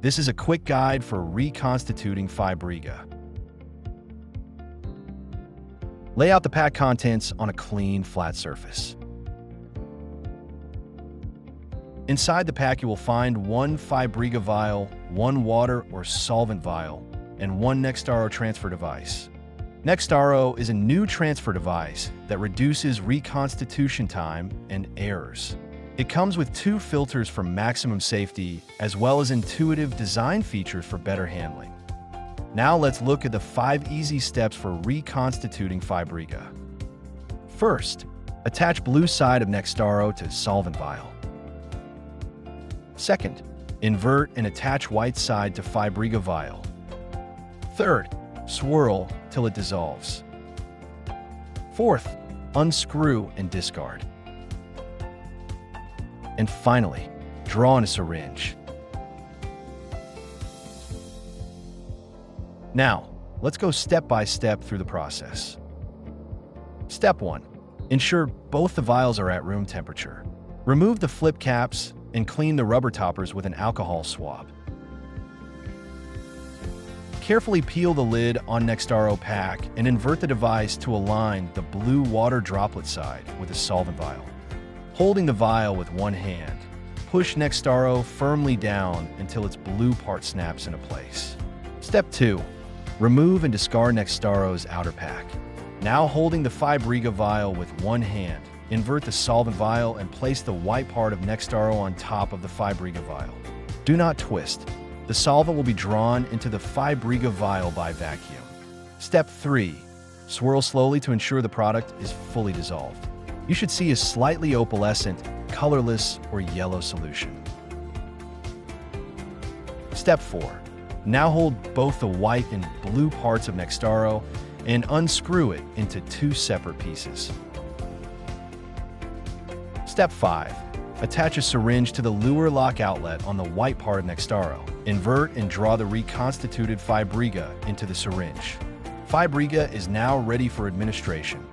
This is a quick guide for reconstituting Fibryga. Lay out the pack contents on a clean, flat surface. Inside the pack, you will find one Fibryga vial, one water or solvent vial, and one Nextaro transfer device. Nextaro is a new transfer device that reduces reconstitution time and errors. It comes with 2 filters for maximum safety, as well as intuitive design features for better handling. Now let's look at the 5 easy steps for reconstituting Fibryga. First, attach blue side of Nextaro to solvent vial. Second, invert and attach white side to Fibryga vial. Third, swirl till it dissolves. Fourth, unscrew and discard. And finally, draw on a syringe. Now, let's go step by step through the process. Step 1. Ensure both the vials are at room temperature. Remove the flip caps and clean the rubber toppers with an alcohol swab. Carefully peel the lid on Nextaro pack and invert the device to align the blue water droplet side with the solvent vial. Holding the vial with one hand, push Nextaro firmly down until its blue part snaps into place. Step 2. Remove and discard Nextaro's outer pack. Now holding the Fibryga vial with one hand, invert the solvent vial and place the white part of Nextaro on top of the Fibryga vial. Do not twist. The solvent will be drawn into the Fibryga vial by vacuum. Step 3. Swirl slowly to ensure the product is fully dissolved. You should see a slightly opalescent, colorless, or yellow solution. Step 4. Now hold both the white and blue parts of Nextaro and unscrew it into 2 separate pieces. Step 5. Attach a syringe to the lure lock outlet on the white part of Nextaro. Invert and draw the reconstituted Fibryga into the syringe. Fibryga is now ready for administration.